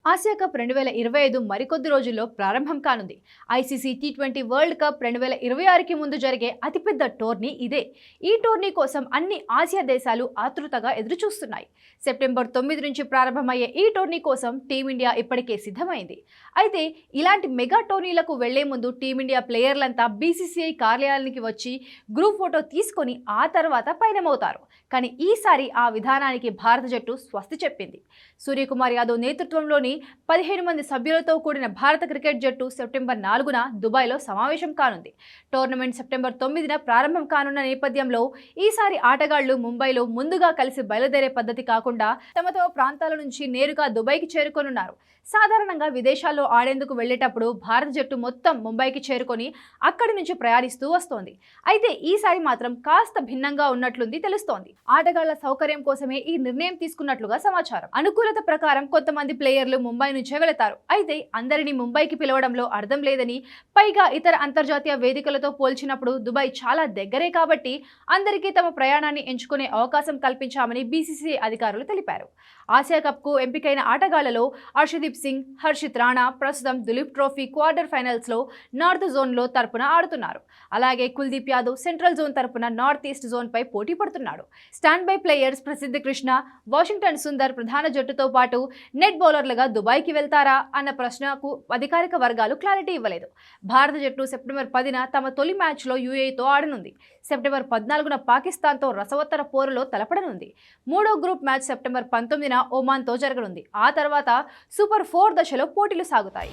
Asia cup 2025 మరికొద్ది రోజుల్లో ప్రారంభం కానుంది. ఐసీసీ టీ20 వరల్డ్ కప్ 2026కి ముందు జరిగే అతిపెద్ద టోర్నీ ఇదే. ఈ టోర్నీ కోసం అన్ని ఆసియా దేశాలు ఆతృతగా ఎదురుచూస్తున్నాయి. సెప్టెంబర్ 9 నుంచి ప్రారంభమయ్యే ఈ టోర్నీ కోసం టీమిండియా ఇప్పటికే సిద్ధమైంది. అయితే ఇలాంటి మెగా టోర్నీలకు వెళ్లే ముందు టీమిండియా ప్లేయర్లంతా బీసీసీఐ కార్యాలయానికి వచ్చి గ్రూప్ ఫోటో తీసుకొని ఆ తర్వాత పయనమవుతారు. కానీ ఈసారి ఆ విధానానికి భారత జట్టు స్వస్తి చెప్పింది. సూర్యకుమార్ యాదవ్ నేతృత్వంలోని 15 మంది సభ్యులతో కూడిన భారత క్రికెట్ జట్టు సెప్టెంబర్ 4న దుబాయ్లో సమావేశం కానుంది. టోర్నమెంట్ సెప్టెంబర్ 9న ప్రారంభం కానున్న నేపథ్యంలో ఈసారి ఆటగాళ్లు ముంబైలో ముందుగా కలిసి బయలుదేరే పద్ధతి కాకుండా తమ ప్రాంతాల నుంచి నేరుగా దుబాయ్కి చేరుకోనున్నారు. సాధారణంగా విదేశాల్లో ఆడేందుకు వెళ్లేటప్పుడు భారత జట్టు మొత్తం ముంబైకి చేరుకొని అక్కడి నుంచి ప్రయాణిస్తూ వస్తోంది. అయితే ఈసారి మాత్రం కాస్త భిన్నంగా ఉన్నట్లుంది తెలుస్తోంది. ఆటగాళ్ల సౌకర్యం కోసమే ఈ నిర్ణయం తీసుకున్నట్లుగా సమాచారం. అనుకూలత ప్రకారం కొంతమంది ప్లేయర్లు ముంబై నుంచే వెళతారు. అయితే అందరినీ ముంబైకి పిలవడంలో అర్థం లేదని, పైగా ఇతర అంతర్జాతీయ వేదికలతో పోల్చినప్పుడు దుబాయ్ చాలా దగ్గరే కాబట్టి అందరికీ తమ ప్రయాణాన్ని ఎంచుకునే అవకాశం కల్పించామని బీసీసీఐ అధికారులు తెలిపారు. ఆసియా కప్కు ఎంపికైన ఆటగాళ్లలో హర్షదీప్ సింగ్, హర్షిత్ రాణా ప్రస్తుతం దులీప్ ట్రోఫీ క్వార్టర్ ఫైనల్స్లో నార్త్ జోన్లో తరపున ఆడుతున్నారు. అలాగే కుల్దీప్ యాదవ్ సెంట్రల్ జోన్ తరపున నార్త్ ఈస్ట్ జోన్పై పోటీ పడుతున్నాడు. Stand by players Prasidh Krishna, Washington Sundar ప్రధాన జట్టుతో పాటు నెట్ బౌలర్లుగా దుబాయ్కి వెళ్తారా అన్న ప్రశ్నకు అధికారిక వర్గాలు క్లారిటీ ఇవ్వలేదు. భారత జట్టు సెప్టెంబర్ 10న తమ తొలి మ్యాచ్లో యూఏఈతో ఆడనుంది. సెప్టెంబర్ 14న పాకిస్తాన్తో రసవత్తర పోరులో తలపడనుంది. మూడో గ్రూప్ మ్యాచ్ సెప్టెంబర్ 19న ఒమాన్తో జరగనుంది. ఆ తర్వాత సూపర్ 4 దశలో పోటీలు సాగుతాయి.